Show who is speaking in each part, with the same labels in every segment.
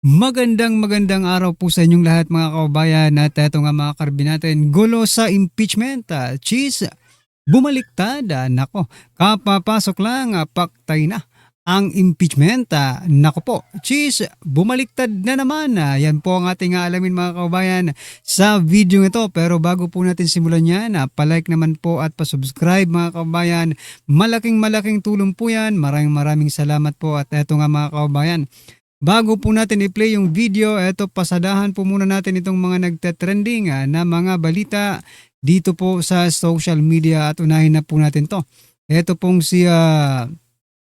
Speaker 1: Magandang araw po sa inyong lahat mga kababayan at eto nga mga karbi natin, gulo sa impeachment, cheese, bumaliktad, nako, kapapasok lang, paktay na ang impeachment, nako po, cheese, bumaliktad na naman, yan po ang ating alamin mga kababayan sa video ito. Pero bago po natin simulan yan, palike naman po at pasubscribe mga kababayan, malaking tulong po yan, maraming salamat po. At eto nga mga kababayan, bago po natin i-play yung video, eto pasadahan po muna natin itong mga nagte-trending na mga balita dito po sa social media at unahin na po natin to. Eto pong si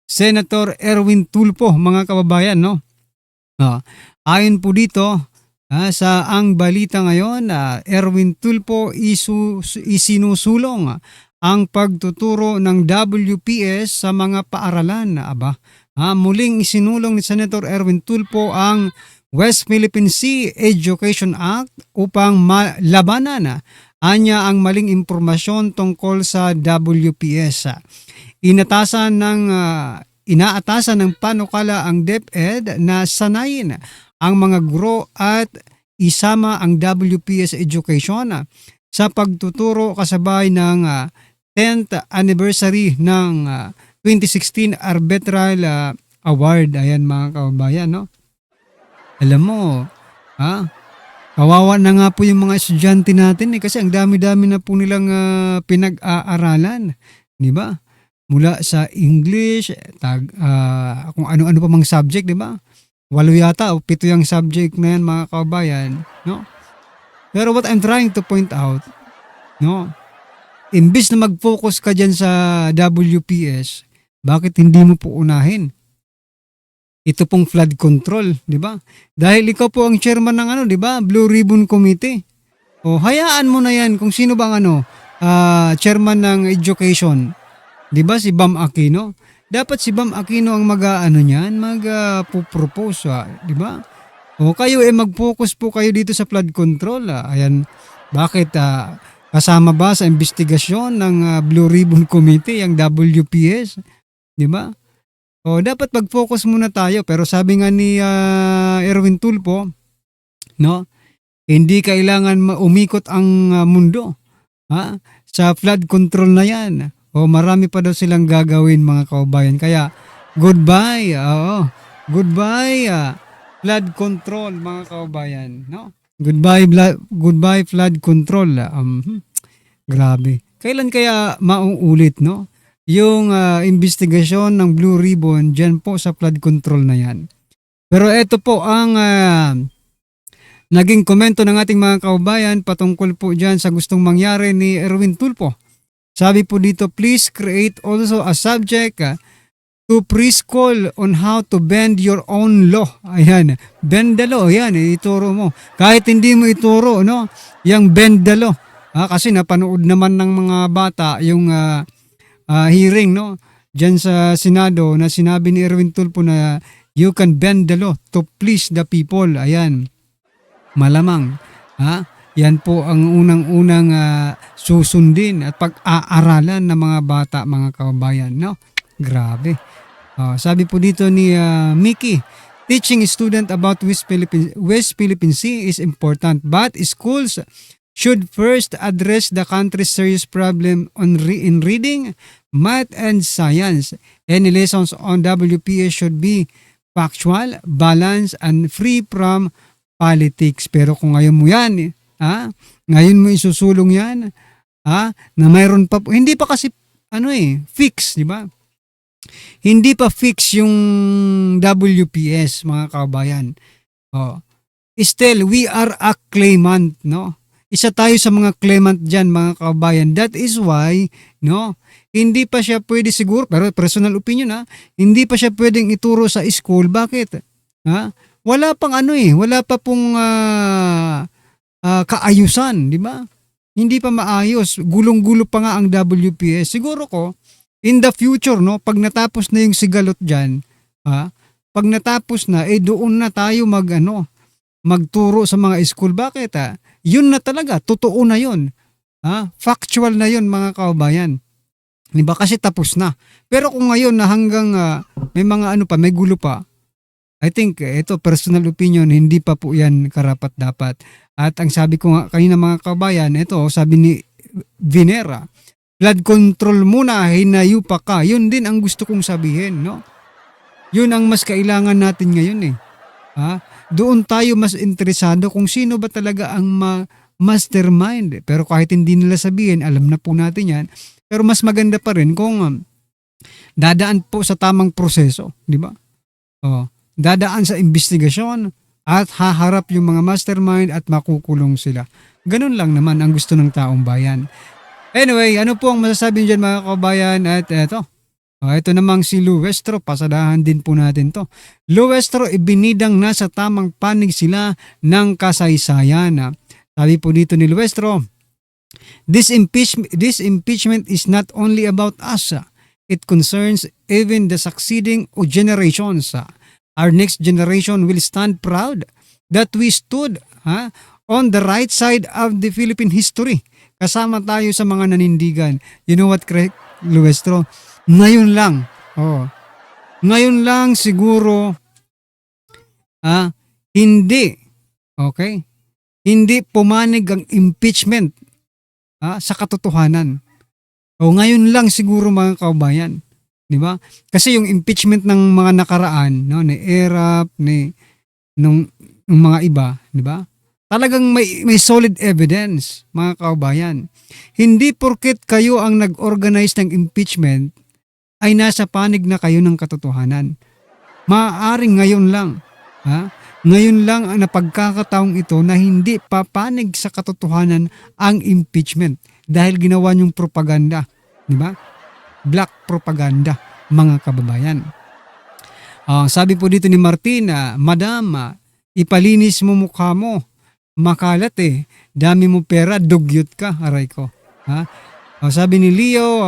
Speaker 1: Senator Erwin Tulfo mga kababayan, no? Ayon po dito sa ang balita ngayon, Erwin Tulfo isinusulong ang pagtuturo ng WPS sa mga paaralan. Muling isinulong ni Senator Erwin Tulfo ang West Philippine Sea Education Act upang labanan ang maling impormasyon tungkol sa WPS. Inaatasan ng panukala ang DepEd na sanayin ang mga guro at isama ang WPS Education sa pagtuturo kasabay ng 10th anniversary ng 2016 Arbitral Award. Ayan mga kababayan, no? Alam mo, kawawa na nga po yung mga estudyante natin kasi ang dami-dami na po nilang pinag-aaralan, di ba? Mula sa English, kung ano-ano pa mga subject, di ba? 8 yata o 7 yung subject na yan mga kababayan, no? Pero what I'm trying to point out, no? Imbis na mag-focus ka dyan sa WPS, bakit hindi mo po unahin ito pong flood control, di ba? Dahil ikaw po ang chairman ng di ba? Blue Ribbon Committee. O hayaan mo na yan kung sino bang chairman ng education. Di ba si Bam Aquino? Dapat si Bam Aquino ang mag-propose, di ba? O kayo mag-focus po kayo dito sa flood control. Ayan, bakit kasama ba sa investigasyon ng Blue Ribbon Committee ang WPS? Di ba? O dapat mag-focus muna tayo, pero sabi nga ni Erwin Tulfo, no? Hindi kailangan umikot ang mundo sa flood control na 'yan. O marami pa daw silang gagawin mga kababayan. Kaya goodbye. Goodbye flood control mga kababayan, no? Goodbye flood control. Grabe. Kailan kaya mauulit, no? Yung investigasyon ng Blue Ribbon dyan po sa flood control na yan. Pero ito po ang naging komento ng ating mga kababayan patungkol po dyan sa gustong mangyari ni Erwin Tulfo. Sabi po dito, please create also a subject to preschool on how to bend your own law. Ayan, bend the law, yan, ituro mo. Kahit hindi mo ituro, no, yung bend the law. Kasi napanood naman ng mga bata yung hearing, no, dyan sa Senado na sinabi ni Erwin Tulfo na you can bend the law to please the people. Ayan, malamang yan po ang unang-unang susundin at pag-aaralan ng mga bata mga kababayan, no? Grabe. Sabi po dito ni Mickey, teaching a student about West Philippine Sea is important, but schools should first address the country's serious problem in reading, math, and science. Any lessons on WPS should be factual, balanced, and free from politics. Pero kung ngayon mo yan, ngayon mo isusulong yan, na mayroon pa, hindi pa kasi, fix, di ba? Hindi pa fix yung WPS, mga kababayan. Still, we are a claimant, no? Isa tayo sa mga claimant dyan mga kababayan. That is why, no, hindi pa siya pwede siguro, pero personal opinion hindi pa siya pwedeng ituro sa school. Bakit? Wala pang wala pa pong kaayusan, di ba? Hindi pa maayos. Gulong-gulo pa nga ang WPS. Siguro ko, in the future, no, pag natapos na yung sigalot dyan, pag natapos na, doon na tayo magturo sa mga school. Bakit? Yun na talaga, totoo na yun. Factual na yun mga kababayan. Diba? Kasi tapos na. Pero kung ngayon na hanggang may mga may gulo pa, I think ito personal opinion, hindi pa po yan karapat-dapat. At ang sabi ko nga kanina mga kabayan, ito sabi ni Venera, blood control muna, hinayu pa ka. Yun din ang gusto kong sabihin, no? Yun ang mas kailangan natin ngayon eh. Ha? Doon tayo mas interesado kung sino ba talaga ang mastermind. Pero kahit hindi nila sabihin, alam na po natin yan. Pero mas maganda pa rin kung dadaan po sa tamang proseso, di ba? Oh, dadaan sa investigasyon at haharap yung mga mastermind at makukulong sila. Ganun lang naman ang gusto ng taong bayan. Anyway, ano po ang masasabi dyan mga kabayan? At ito namang si Luestro, pasadahan din po natin to. Luestro, ibinidang nasa tamang panig sila ng kasaysayan. Sabi po dito ni Luestro, this impeachment is not only about us. It concerns even the succeeding generations. Our next generation will stand proud that we stood on the right side of the Philippine history. Kasama tayo sa mga nanindigan. You know what, Luestro? Ngayon lang. Ngayon lang siguro hindi pumanig ang impeachment sa katotohanan. Ngayon lang siguro mga kaubayan. Di ba? Kasi yung impeachment ng mga nakaraan, no, ni ERAP, nung mga iba, di ba? Talagang may solid evidence, mga kaubayan. Hindi porket kayo ang nag-organize ng impeachment ay nasa panig na kayo ng katotohanan. Maaaring ngayon lang, ngayon lang ang napagkakataong ito na hindi papanig sa katotohanan ang impeachment dahil ginawa niyong propaganda, di ba? Black propaganda, mga kababayan. Sabi po dito ni Martina, Madam, ipalinis mo mukha mo. Makalat dami mo pera, dugyot ka, aray ko. Sabi ni Leo,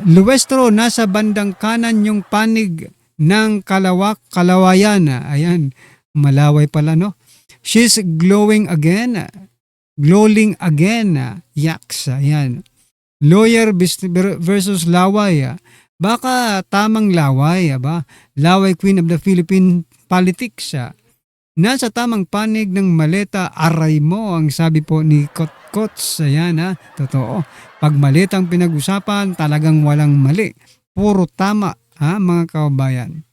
Speaker 1: Luestro, nasa bandang kanan yung panig ng kalawayan. Ayan, malaway pala, no? She's glowing again. Yaks, ayan. Lawyer versus laway. Baka tamang laway, ba? Laway queen of the Philippine politics. Nasa tamang panig ng maleta, aray mo, ang sabi po ni Kotkots. Ayan, totoo. Pag maletang pinag-usapan, talagang walang mali. Puro tama, mga kababayan.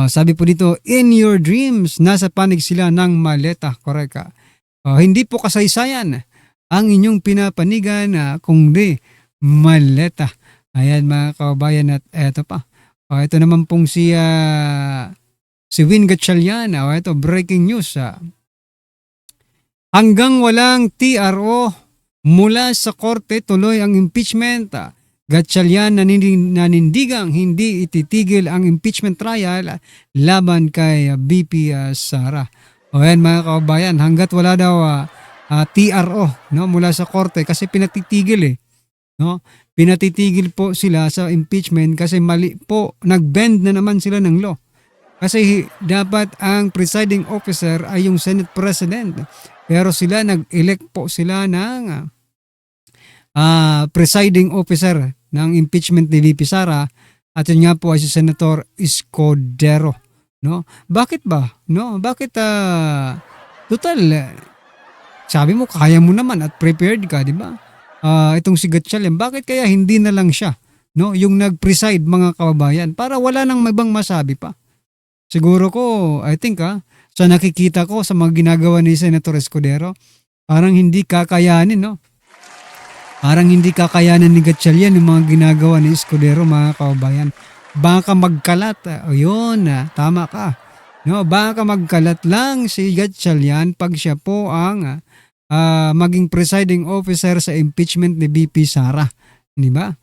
Speaker 1: Sabi po dito, in your dreams, nasa panig sila ng maleta. Correct. Hindi po kasaysayan ang inyong pinapanigan, kundi maleta. Ayan mga kababayan, at eto pa. Ito naman pong si Win Gatchalian. Ito, breaking news. Hanggang walang TRO mula sa korte, tuloy ang impeachment. Gatchalian nanindigang hindi ititigil ang impeachment trial laban kay BP Sara. Ayan mga kababayan, hanggat wala daw TRO, no, mula sa korte kasi pinatitigil no? Pinatitigil po sila sa impeachment kasi mali po, nag-bend na naman sila ng law. Kasi dapat ang presiding officer ay yung Senate President. Pero sila nag-elect po sila ng presiding officer ng impeachment ni VP Sara at yun nga po ay si Senator Escudero, no? Bakit ba? No? Bakit total sabi mo kaya mo naman at prepared ka, di ba? Itong si Gatchalian, bakit kaya hindi na lang siya, no, yung nag-preside mga kababayan para wala nang ibang masabi pa? Siguro ko, I think sa nakikita ko sa mga ginagawa ni Senator Escudero, parang hindi kakayanin, no? Parang hindi kakayanin ni Gatchalian yung mga ginagawa ni Escudero, mga kababayan. Baka magkalat. Yun, tama ka. No, baka magkalat lang si Gatchalian pag siya po ang maging presiding officer sa impeachment ni BP Sara. Di ba?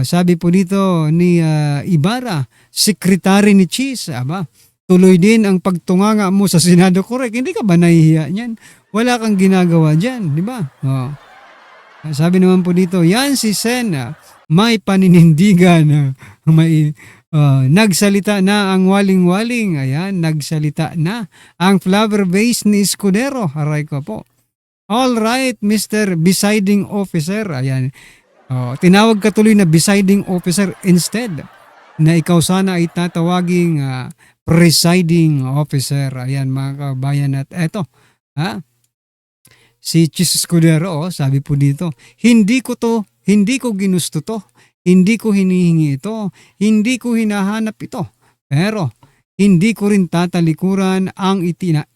Speaker 1: Sabi po dito ni Ibarra, secretary ni Cheese, tuloy din ang pagtunganga mo sa Senado. Correct, hindi ka ba nahihiya niyan? Wala kang ginagawa dyan, di ba? Sabi naman po dito, yan si Sen, may paninindigan, may nagsalita na ang waling-waling, ayan, nagsalita na ang flower base ni Escudero. Aray ko po. All right, Mr. Presiding Officer, ayan. Tinawag ka tuloy na presiding officer instead na ikaw sana ay tatawaging presiding officer. Ayan mga kabayan, at eto, si Chis Escudero, sabi po dito, hindi ko ginusto to, hindi ko hinihingi ito, hindi ko hinahanap ito, pero hindi ko rin tatalikuran ang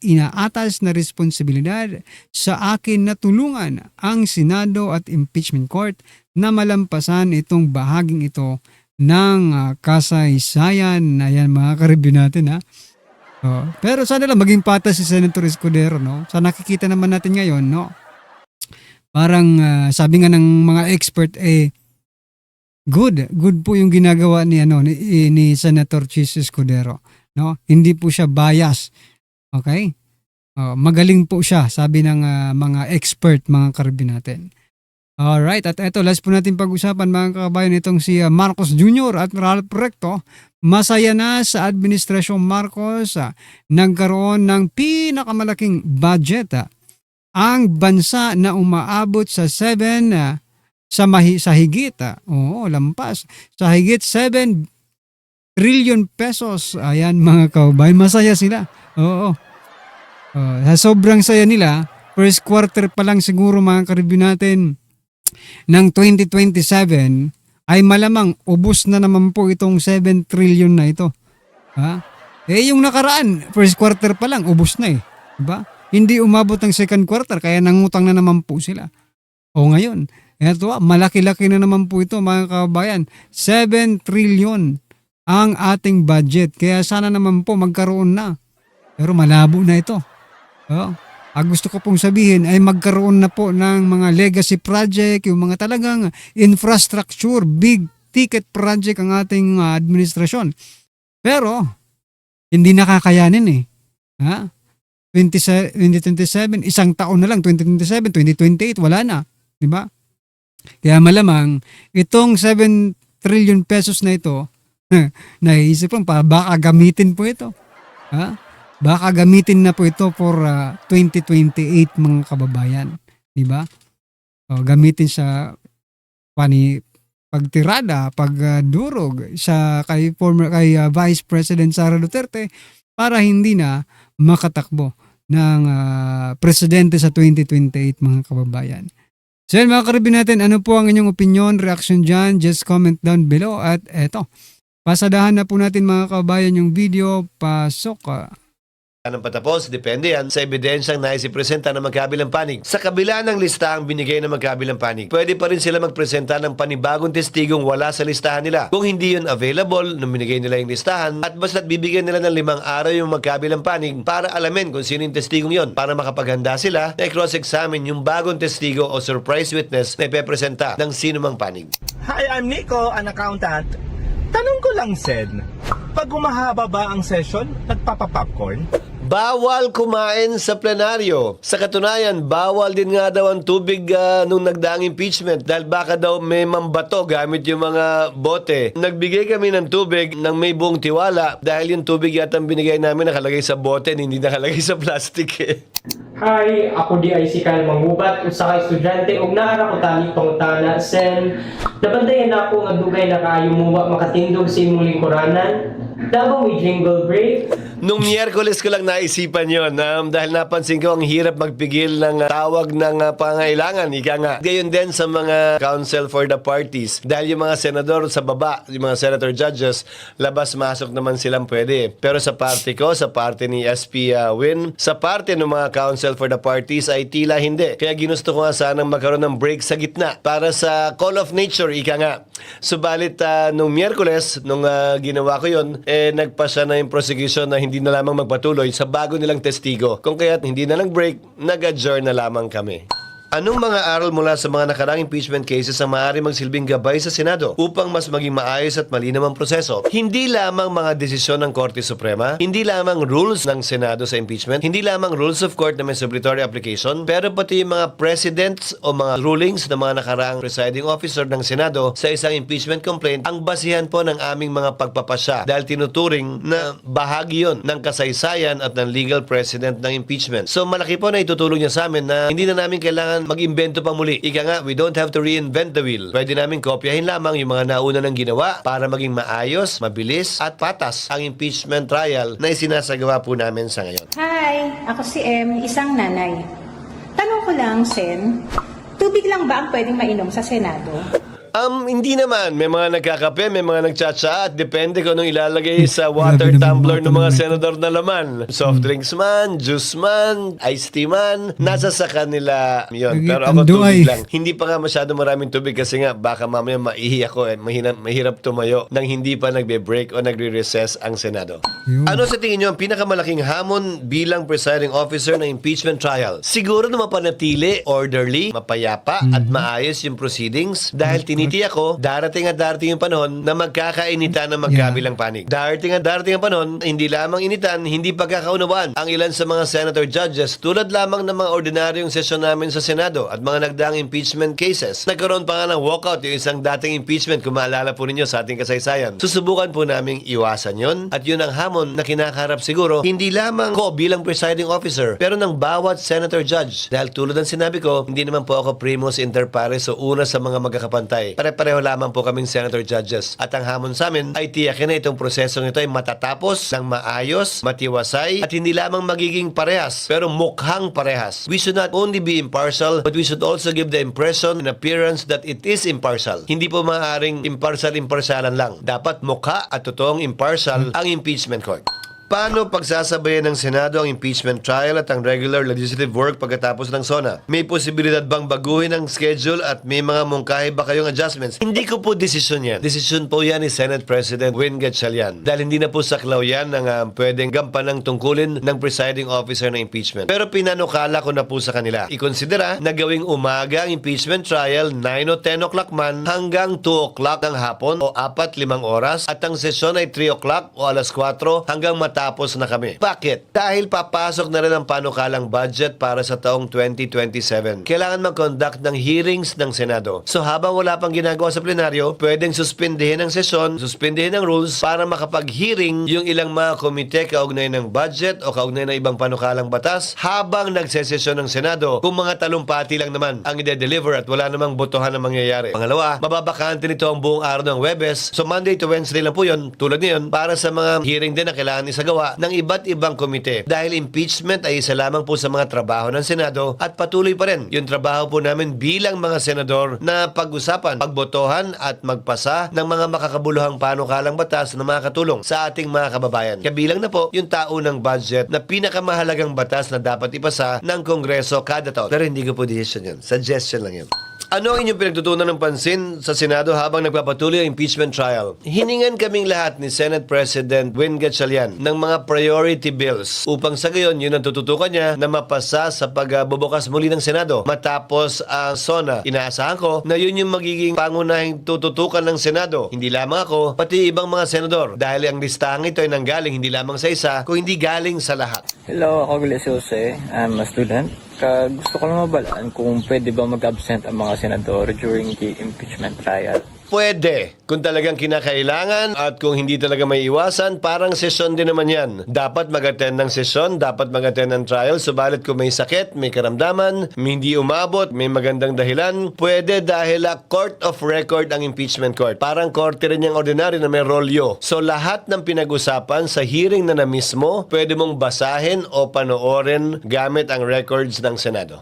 Speaker 1: inaatas na responsibilidad sa akin na tulungan ang Senado at Impeachment Court na malampasan itong bahaging ito ng kasaysayan. Ayan mga ka-review natin pero sana lang maging patas si Senator Escudero, no? Sa nakikita naman natin ngayon, no? Parang sabi nga ng mga expert, good po yung ginagawa ni Senator Chis Escudero, no? Hindi po siya bias. Okay? Magaling po siya, sabi ng mga expert, mga ka-review natin. Alright, at eto, last po natin pag-usapan mga kabayan, itong si Marcos Jr. at Ralph Recto. Masaya na sa Administrasyong Marcos, nagkaroon ng pinakamalaking budget. Ang bansa na umaabot sa 7, sa higit, lampas, sa higit 7 trillion pesos. Ayan mga kabayan, masaya sila. Oo. Sa sobrang saya nila, first quarter pa lang siguro mga ka-review natin, ng 2027 ay malamang ubos na naman po itong 7 trillion na ito. Yung nakaraan, first quarter pa lang, ubos na Diba? Hindi umabot ng second quarter, kaya nangutang na naman po sila. Ngayon, eto, malaki-laki na naman po ito mga kabayan. 7 trillion ang ating budget, kaya sana naman po magkaroon na. Pero malabo na ito. Gusto ko pong sabihin ay magkaroon na po ng mga legacy project, yung mga talagang infrastructure, big ticket project ang ating administrasyon. Pero, hindi nakakayanin 2027, isang taon na lang, 2027, 2028, wala na. Diba? Kaya malamang, itong 7 trillion pesos na ito, naisip lang, baka gamitin po ito. Baka gamitin na po ito for 2028 mga kababayan. Diba? Gamitin sa pagtirada, pagdurog kay Vice President Sara Duterte para hindi na makatakbo ng presidente sa 2028 mga kababayan. So yun mga ka-review natin, ano po ang inyong opinion, reaction dyan? Just comment down below. At eto, pasadahan na po natin mga kababayan yung video. Pasok
Speaker 2: Anong patapos, depende yan sa ebidensyang naisipresenta ng magkabilang panig. Sa kabila ng listahang binigay ng magkabilang panig, pwede pa rin sila magpresenta ng panibagong testigong wala sa listahan nila. Kung hindi yun available nung binigay nila yung listahan, at basta't bibigyan nila ng 5 araw yung magkabilang panig para alamin kung sino yung testigong yon, para makapaghanda sila na i-cross-examine yung bagong testigo o surprise witness na ipepresenta ng sino mang panig.
Speaker 3: Hi, I'm Nico, an accountant. Tanong ko lang, Sen, pag humahaba ba ang session, nagpapa-popcorn?
Speaker 2: Bawal kumain sa plenaryo. Sa katunayan, bawal din nga daw ang tubig nung nagdaang impeachment dahil baka daw may mambato gamit yung mga bote. Nagbigay kami ng tubig ng may buong tiwala dahil yung tubig yata ang binigay namin nakalagay sa bote, hindi nakalagay sa plastic
Speaker 4: Hi, ako di ay si Kyle Manggubat, usa ka estudyante ug naara ko tani pangutana sen. Nabandayan na ako nga dugay na kaayo mo makatindog sa imong lingkuranan. Dabang may jingle break.
Speaker 2: Nung Miyerkules ko lang naisipan yon dahil napansin ko ang hirap magpigil ng tawag ng pangailangan. Ika nga. Gayon din sa mga counsel for the parties. Dahil yung mga senador sa baba, yung mga senator judges, labas-masok naman silang pwede. Pero sa party ko, sa party ni SP Win, sa party ng mga counsel for the parties ay tila hindi. Kaya ginusto ko nga sanang magkaroon ng break sa gitna para sa call of nature, ika nga. Subalit nung Miyerkules, nung ginawa ko yon, nagpasya na yung prosecution na hindi na lamang magpatuloy sa bago nilang testigo. Kung kaya't hindi na nag-break, nag-adjourn na lamang kami. Anong mga aral mula sa mga nakarang impeachment cases ang maaari magsilbing gabay sa Senado upang mas maging maayos at malinaw ang proseso? Hindi lamang mga desisyon ng Korte Suprema, hindi lamang rules ng Senado sa impeachment, hindi lamang rules of court na may subletory application, pero pati yung mga precedents o mga rulings ng mga nakaraang presiding officer ng Senado sa isang impeachment complaint ang basihan po ng aming mga pagpapasya dahil tinuturing na bahagi yon ng kasaysayan at ng legal precedent ng impeachment. So malaki po na itutulong niya sa amin na hindi na namin kailangan kailangan mag-imbento pa muli. Ika nga, we don't have to reinvent the wheel. Pwede namin kopyahin lamang yung mga nauna ng ginawa para maging maayos, mabilis, at patas ang impeachment trial na isinasagawa po namin sa ngayon.
Speaker 5: Hi, ako si M, isang nanay. Tanong ko lang, Sen, tubig lang ba ang pwedeng mainom sa Senado?
Speaker 2: Hindi naman. May mga nagkakape, may mga nagtsatsa at depende kung anong ilalagay sa water
Speaker 1: Grabe naman
Speaker 2: tumbler
Speaker 1: mga
Speaker 2: ng mga
Speaker 1: tanong na
Speaker 2: senador na laman. Soft drinks man, juice man, iced tea man, nasa sa kanila yun.
Speaker 1: Lagi
Speaker 2: Pero ako
Speaker 1: tanduay.
Speaker 2: tubig lang. Hindi pa nga masyado maraming tubig kasi nga baka mamaya maihi ako mahirap tumayo nang hindi pa nagbe-break o nagre-recess ang Senado.
Speaker 1: Yun.
Speaker 2: Ano sa tingin nyo ang pinakamalaking hamon bilang presiding officer ng impeachment trial? Siguro na mapanatili, orderly, mapayapa at maayos yung proceedings dahil tinitiyak ko, darating at darating yung panahon na magkakainitan ng magkabilang panig. Darating at darating ang panahon, hindi lamang initan, hindi pagkakaunawaan ang ilan sa mga senator judges tulad lamang ng mga ordinaryong sesyon namin sa Senado at mga nagdaang impeachment cases. Nagkaroon pa nga ng walkout yung isang dating impeachment kung maalala po ninyo sa ating kasaysayan. Susubukan po naming iwasan yon at yun ang hamon na kinakaharap siguro hindi lamang ko bilang presiding officer pero ng bawat senator judge. Dahil tulad ng sinabi ko, hindi naman po ako primus inter pares o una sa mga magkakapantay. Pare-pareho lamang po kaming senator judges. At ang hamon sa amin ay tiyakin na itong prosesong ito ay matatapos ng maayos, matiwasay, at hindi lamang magiging parehas, pero mukhang parehas. We should not only be impartial, but we should also give the impression and appearance that it is impartial. Hindi po maaaring impartial-impartialan lang. Dapat mukha at totoong impartial ang impeachment court. Paano pagsasabayan ng Senado ang impeachment trial at ang regular legislative work pagkatapos ng SONA? May posibilidad bang baguhin ang schedule at may mga mungkahi ba kayong adjustments? Hindi ko po desisyon yan. Desisyon po yan ni Senate President Win Gatchalian. Dahil hindi na po saklaw yan ng pwedeng gampanang tungkulin ng presiding officer ng impeachment. Pero pinanukala ko na po sa kanila. Ikonsidera na gawing umaga ang impeachment trial 9 o 10 o'clock man hanggang 2 o'clock ng hapon o 4-5 oras at ang sesyon ay 3 o'clock o alas 4 hanggang tapos na kami. Bakit? Dahil papasok na rin ang panukalang budget para sa taong 2027. Kailangan mag-conduct ng hearings ng Senado. So habang wala pang ginagawa sa plenaryo, pwedeng suspindihin ang sesyon, suspindihin ang rules para makapag-hearing yung ilang mga komite kaugnay ng budget o kaugnay ng ibang panukalang batas habang nagsesesyon ng Senado kung mga talumpati lang naman ang ide-deliver at wala namang botohan na mangyayari. Pangalawa, mababakante nito ang buong araw ng Webes. So Monday to Wednesday lang po yun, tulad niyon, para sa mga hearing din na kailangan isagawa ng iba't ibang komite. Dahil impeachment ay isa lamang po sa mga trabaho ng Senado at patuloy pa rin yung trabaho po namin bilang mga senador na pag-usapan, pagbotohan at magpasa ng mga makakabuluhang panukalang batas na makakatulong sa ating mga kababayan. Kabilang na po yung taunang budget na pinakamahalagang batas na dapat ipasa ng Kongreso kada taon. Pero hindi ko po decision yun. Suggestion lang yun. Ano ang inyong pinagtutunan ng pansin sa Senado habang nagpapatuloy ang impeachment trial? Hiningan kaming lahat ni Senate President Win Gatchalian ng mga priority bills upang sa gayon yun ang tututukan niya na mapasa sa pagbubukas muli ng Senado. Matapos ang SONA, inaasahan ko na yun yung magiging pangunahing tututukan ng Senado. Hindi lamang ako, pati ibang mga senador. Dahil ang listahan ito ay nanggaling hindi lamang sa isa, kung hindi galing sa lahat.
Speaker 6: Hello, ako Gilles Jose. I'm a student. Gusto ko lang mabalaan kung pwede ba mag-absent ang mga senador during the impeachment trial.
Speaker 2: Pwede. Kung talagang kinakailangan at kung hindi talaga may iwasan, parang sesyon din naman yan. Dapat mag-attend ng sesyon, dapat mag-attend ng trial. Subalit kung may sakit, may karamdaman, hindi umabot, may magandang dahilan, pwede dahil court of record ang impeachment court. Parang korte rin yung ordinary na may rolyo. So lahat ng pinag-usapan sa hearing na mismo, pwede mong basahin o panoorin gamit ang records ng Senado.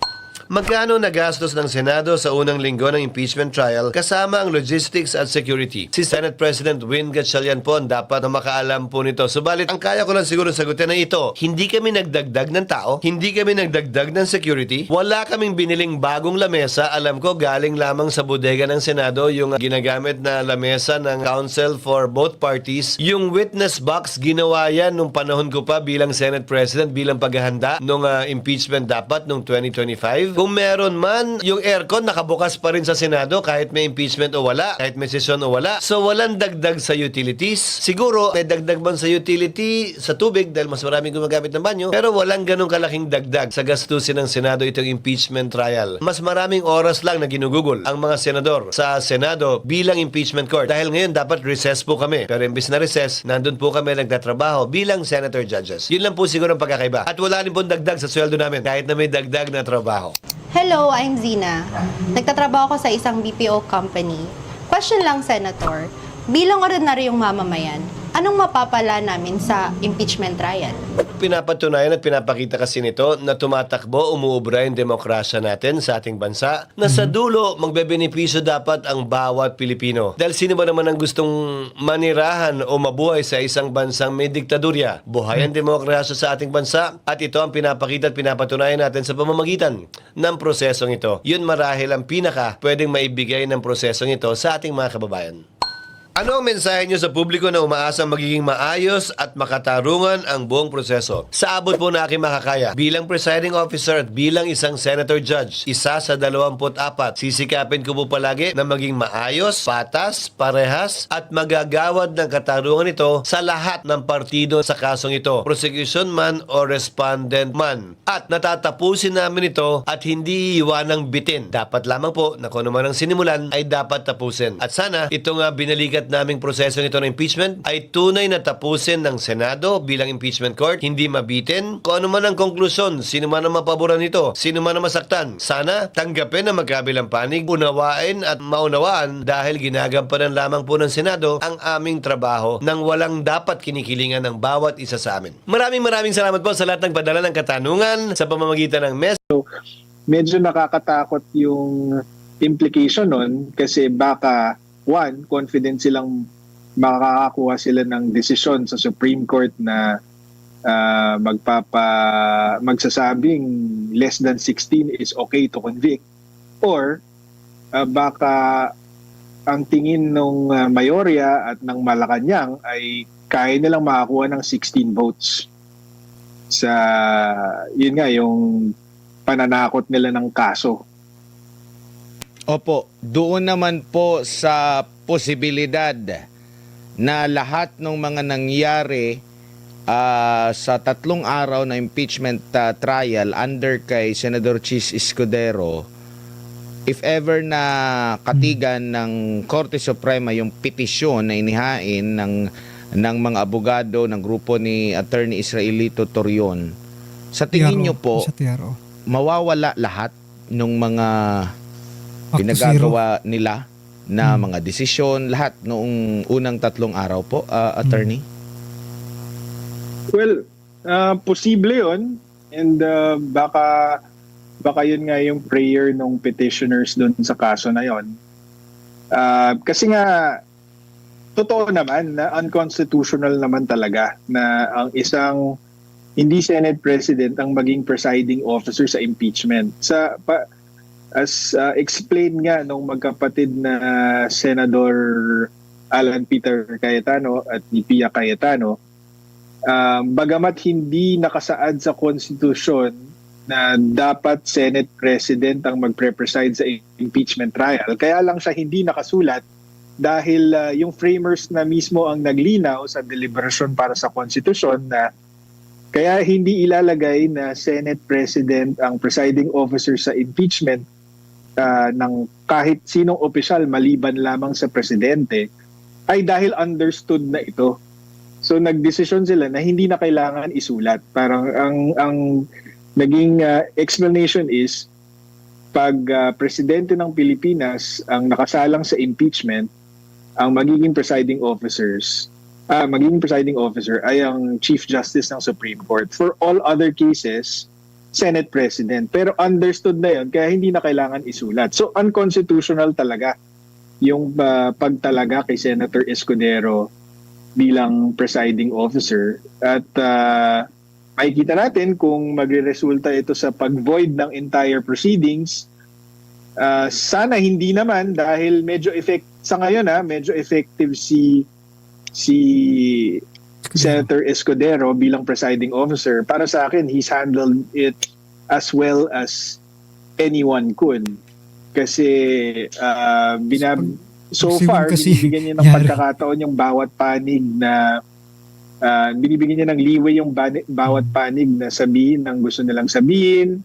Speaker 2: Magkano nagastos ng Senado sa unang linggo ng impeachment trial kasama ang logistics at security? Si Senate President Win Gatchalian po ang dapat na makaalam po nito. Subalit, ang kaya ko lang siguro sagutin na ito, hindi kami nagdagdag ng tao, hindi kami nagdagdag ng security, wala kaming biniling bagong lamesa. Alam ko, galing lamang sa bodega ng Senado yung ginagamit na lamesa ng counsel for both parties. Yung witness box, ginawa yan nung panahon ko pa bilang Senate President, bilang paghahanda nung impeachment dapat nung 2025. Kung meron man, yung aircon nakabukas pa rin sa Senado kahit may impeachment o wala, kahit may sesyon o wala. So walang dagdag sa utilities. Siguro may dagdag man sa utility, sa tubig dahil mas maraming gumagamit ng banyo, pero walang ganong kalaking dagdag sa gastusin ng Senado itong impeachment trial. Mas maraming oras lang na ginugugol ang mga senador sa Senado bilang impeachment court. Dahil ngayon dapat recess po kami. Pero imbis na recess, nandun po kami nagtatrabaho bilang senator judges. Yun lang po siguro ang pagkakaiba. At wala rin pong dagdag sa sweldo namin kahit na may dagdag na trabaho.
Speaker 7: Hello, I'm Zina. Nagtatrabaho ako sa isang BPO company. Question lang, Senator. Bilang ordinaryong mamamayan, anong mapapala namin sa impeachment trial?
Speaker 2: Pinapatunayan at pinapakita kasi nito na tumatakbo, umuubra yung demokrasya natin sa ating bansa na sa dulo magbebenepisyo dapat ang bawat Pilipino. Dahil sino ba naman ang gustong manirahan o mabuhay sa isang bansang may diktadurya? Buhay ang demokrasya sa ating bansa at ito ang pinapakita at pinapatunayan natin sa pamamagitan ng prosesong ito. Yun marahil ang pinaka pwedeng maibigay ng prosesong ito sa ating mga kababayan. Ano ang mensahe nyo sa publiko na umaasang magiging maayos at makatarungan ang buong proseso? Sa abot po na aking makakaya, bilang presiding officer at bilang isang senator judge, isa sa 24, sisikapin ko po palagi na maging maayos, patas, parehas at magagawad ng katarungan ito sa lahat ng partido sa kasong ito, prosecution man o respondent man. At natatapusin namin ito at hindi iiwanang bitin. Dapat lamang po na kung ano man ang sinimulan ay dapat tapusin. At sana ito nga binalikat naming proseso nito ng impeachment ay tunay na tapusin ng Senado bilang impeachment court, hindi mabitin. Kung ano man ang konklusyon, sino man ang mapaboran nito, sino man ang masaktan, sana tanggapin ang magkabilang panig, unawain at maunawaan dahil ginagampanan lamang po ng Senado ang aming trabaho nang walang dapat kinikilingan ng bawat isa sa amin. Maraming salamat po sa lahat ng padala ng katanungan sa pamamagitan ng
Speaker 8: Medyo nakakatakot yung implication nun kasi baka confident silang makakakuha sila ng desisyon sa Supreme Court na magsasabing less than 16 is okay to convict, or baka ang tingin ng mayorya at ng Malacanang ay kaya nilang makakuha ng 16 votes sa yun nga yung pananakot nila ng kaso.
Speaker 9: Opo, doon naman po sa posibilidad na lahat ng mga nangyari sa 3 araw na impeachment trial under kay Senador Chis Escudero, if ever na katigan ng Korte Suprema yung petisyon na inihain ng mga abogado ng grupo ni Attorney Israelito Torion, sa tingin nyo po, mawawala lahat ng mga pinagagawa nila na mga desisyon, lahat noong unang 3 araw po, attorney?
Speaker 8: Well, posible yun. And baka yun nga yung prayer ng petitioners doon sa kaso na yun. Kasi nga, totoo naman na unconstitutional naman talaga na ang isang hindi Senate President ang maging presiding officer sa impeachment. As explained nga nung magkapatid na Senador Alan Peter Cayetano at ni Pia Cayetano, bagamat hindi nakasaad sa konstitusyon na dapat Senate President ang magpre-preside sa impeachment trial, kaya lang siya hindi nakasulat dahil yung framers na mismo ang naglinaw sa deliberasyon para sa konstitusyon na kaya hindi ilalagay na Senate President ang presiding officer sa impeachment ng kahit sinong opisyal maliban lamang sa presidente ay dahil understood na ito. So nagdesisyon sila na hindi na kailangan isulat. Parang ang naging explanation is pag presidente ng Pilipinas ang nakasalang sa impeachment, ang magiging presiding officer ay ang Chief Justice ng Supreme Court. For all other cases, Senate President. Pero understood na yun, kaya hindi na kailangan isulat. So unconstitutional talaga yung pagtalaga kay Senator Escudero bilang presiding officer. At makikita natin kung magre-resulta ito sa pag-void ng entire proceedings. Sana hindi naman dahil medyo medyo effective si Senator Escudero bilang presiding officer. Para sa akin, he's handled it as well as anyone could. Kasi so far, binibigyan niya ng pagkakataon yung bawat panig na binibigyan niya ng leeway yung bawat panig na sabihin ng gusto nilang sabihin.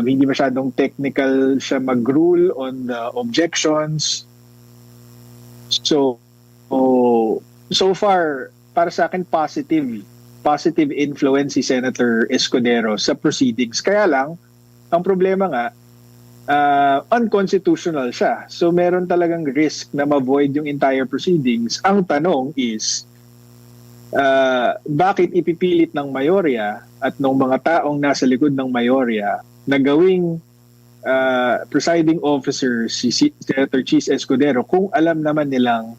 Speaker 8: Hindi masyadong technical siya mag-rule on the objections. So far, para sa akin, positive influence si Senator Escudero sa proceedings. Kaya lang, Ang problema nga, unconstitutional siya. So meron talagang risk na ma-void yung entire proceedings. Ang tanong is, bakit ipipilit ng mayorya at ng mga taong nasa likod ng mayorya na gawing presiding officer si Senator Chis Escudero kung alam naman nilang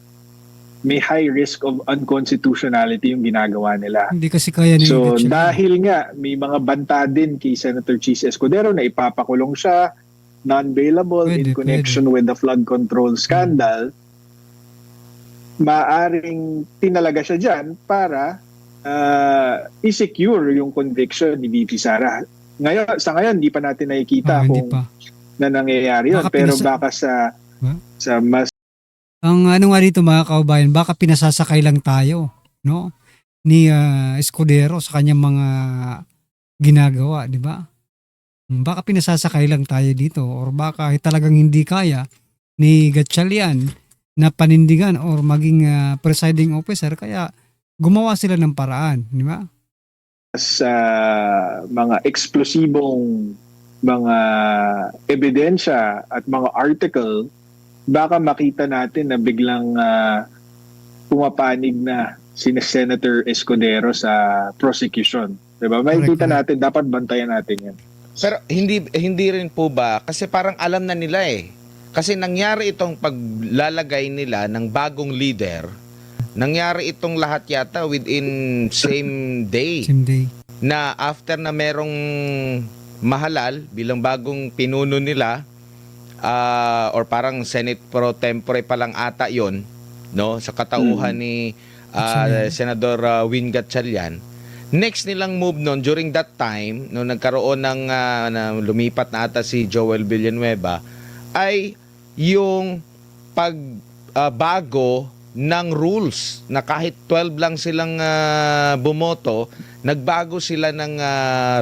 Speaker 8: may high risk of unconstitutionality yung ginagawa nila.
Speaker 1: Hindi kasi kaya ni
Speaker 8: So
Speaker 1: Gatchalian.
Speaker 8: dahil nga may mga banta din kay Senator Chis Escudero na ipapakulong siya, non-bailable in
Speaker 1: Pwede,
Speaker 8: connection with the flood control scandal, maaring tinalaga siya dyan para i-secure yung conviction ni VP Sara. Ngayon, sa ngayon, hindi pa natin nakikita
Speaker 1: Hindi
Speaker 8: kung
Speaker 1: pa.
Speaker 8: na nangyayari yun.
Speaker 1: Baka
Speaker 8: Pero
Speaker 1: pinasa-
Speaker 8: baka
Speaker 1: Huh?
Speaker 8: sa mas
Speaker 1: Ang ano nga dito mga kaubayan, baka pinasasakay lang tayo, no? Ni Escudero sa kanyang mga ginagawa, di ba? Baka pinasasakay lang tayo dito or baka talagang hindi kaya ni Gatchalian na panindigan or maging presiding officer kaya gumawa sila ng paraan, di ba?
Speaker 8: sa mga eksplosibong mga ebidensya at mga article, baka makita natin na biglang pumapanig na si Senator Escudero sa prosecution. Diba? Makikita
Speaker 1: Correct.
Speaker 8: natin, dapat bantayan natin yan.
Speaker 9: Pero hindi rin po ba kasi parang alam na nila eh. Kasi nangyari itong paglalagay nila ng bagong leader. Nangyari itong lahat yata within same day.
Speaker 1: Same day.
Speaker 9: Na after na merong Mahalal bilang bagong pinuno nila or parang Senate pro tempore pa lang ata yon, no, sa katauhan ni Senador Win Gatchalian. Next nilang move noon during that time no nagkaroon ng na lumipat na ata si Joel Villanueva ay yung pagbago ng rules na kahit 12 lang silang bumoto, nagbago sila ng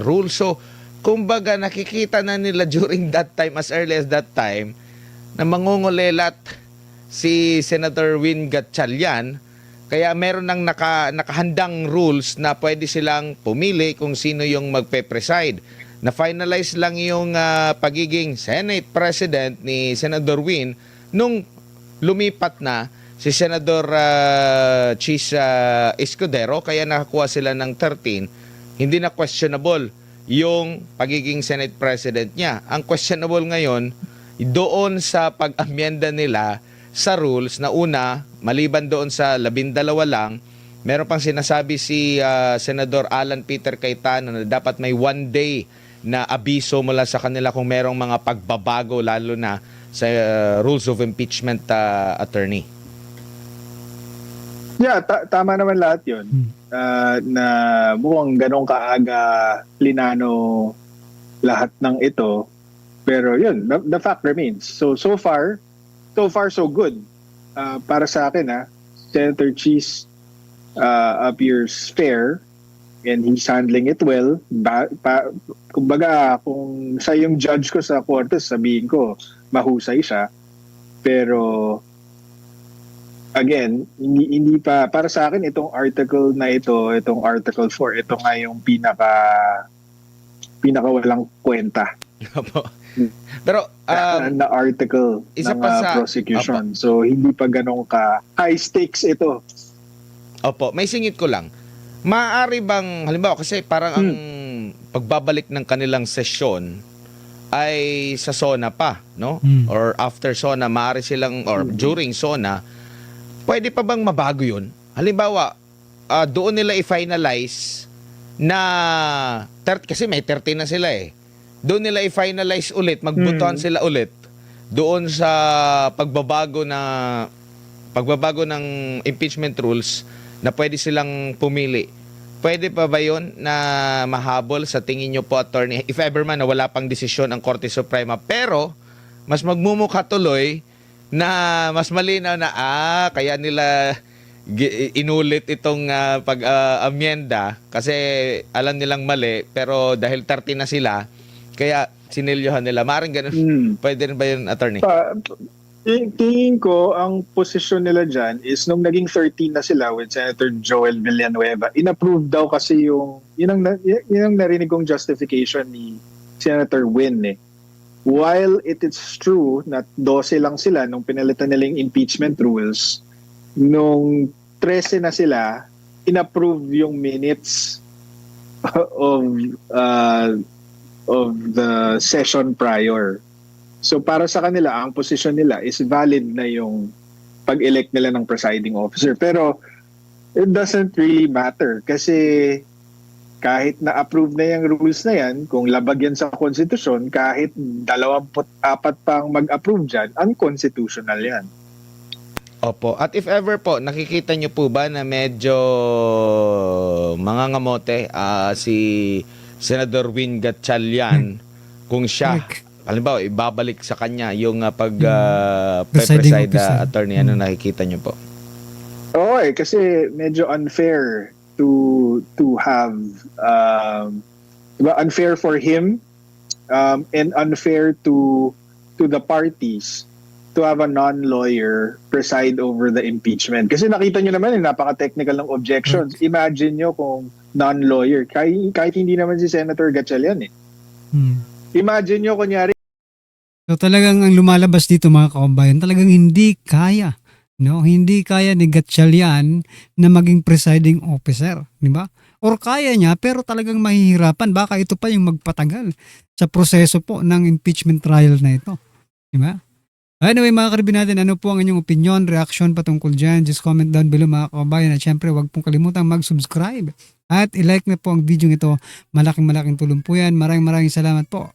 Speaker 9: rules. So kumbaga nakikita na nila during that time, as early as that time, na mangungulelat si Senator Win Gatchalian. Kaya meron ng nakahandang rules na pwede silang pumili kung sino yung magpe-preside. Na-finalize lang yung pagiging Senate President ni Senador Win nung lumipat na si Senador Chis Escudero. Kaya nakakuha sila ng 13. Hindi na questionable yung pagiging Senate President niya. Ang questionable ngayon, doon sa pag-amyenda nila sa rules na una, maliban doon sa 12 lang, meron pang sinasabi si Senador Alan Peter Cayetano na dapat may 1 day na abiso mula sa kanila kung merong mga pagbabago lalo na sa rules of impeachment, attorney.
Speaker 8: Yeah, tama naman lahat yun. Na mukhang ganong kaaga plinano lahat ng ito. Pero yun, the fact remains. So far so good. Para sa akin, Senator Chis appears fair and he's handling it well. Kumbaga, kung siya yung judge ko sa korte, sabihin ko, mahusay siya. Pero again, hindi pa, para sa akin, itong article na ito, itong Article 4, ito nga yung pinaka walang kwenta.
Speaker 9: Pero
Speaker 8: na article
Speaker 9: isa
Speaker 8: ng
Speaker 9: pa sa
Speaker 8: prosecution. So hindi pa ganun ka high stakes ito.
Speaker 9: Opo, may singit ko lang. Maaari bang halimbawa kasi parang ang pagbabalik ng kanilang sesyon ay sa SONA pa, no? Or after SONA, maaari silang or during SONA, pwede pa bang mabago 'yun? Halimbawa, doon nila i-finalize na kasi may 13 na sila eh. Doon nila i-finalize ulit, magbutuhan sila ulit doon sa pagbabago ng impeachment rules na pwede silang pumili. Pwede pa ba yun na mahabol sa tingin nyo po, attorney? If ever man na wala pang desisyon ang Korte Suprema, pero mas magmumukha tuloy na mas malinaw na kaya nila inulit itong pag-amyenda kasi alam nilang mali, pero dahil 13 na sila, kaya sinilyohan nila. Maring ganun. Pwede rin ba yun, attorney?
Speaker 8: Tingin ko, ang posisyon nila dyan is nung naging 13 na sila with Senator Joel Villanueva, inapprove daw kasi yun ang narinig kong justification ni Senator Win eh. While it is true na 12 lang sila nung pinalitan nila yung impeachment rules, nung 13 na sila, inapprove yung minutes of the session prior. So para sa kanila, ang position nila is valid na yung pag-elect nila ng presiding officer. Pero it doesn't really matter kasi kahit na-approve na yung rules na yan, kung labag yan sa konstitusyon, kahit 24 pang mag-approve dyan, unconstitutional yan.
Speaker 9: Opo. At if ever po, nakikita nyo po ba na medyo mangangamote si Senador Win Gatchalian kung siya, halimbawa, ibabalik sa kanya yung
Speaker 1: Presiding
Speaker 9: preside
Speaker 1: officer.
Speaker 9: attorney, ano nakikita nyo po?
Speaker 8: Oo kasi medyo unfair to have unfair for him and unfair to the parties to have a non-lawyer preside over the impeachment. Kasi nakita nyo naman, napaka-technical ng objections. Imagine nyo kung non-lawyer, kahit hindi naman si Senator Gatchalian eh. Imagine nyo kunyari,
Speaker 1: So talagang ang lumalabas dito mga kababayan, talagang hindi kaya. No, hindi kaya ni Gatchalian na maging presiding officer, di ba? Or kaya niya pero talagang mahihirapan, baka ito pa yung magpatagal sa proseso po ng impeachment trial na ito, di ba? Anyway mga karibin natin, ano po ang inyong opinion, reaction patungkol dyan? Just comment down below mga kababayan at syempre huwag pong kalimutang mag-subscribe at i-like na po ang video ito. Malaking tulong po yan. Maraming salamat po.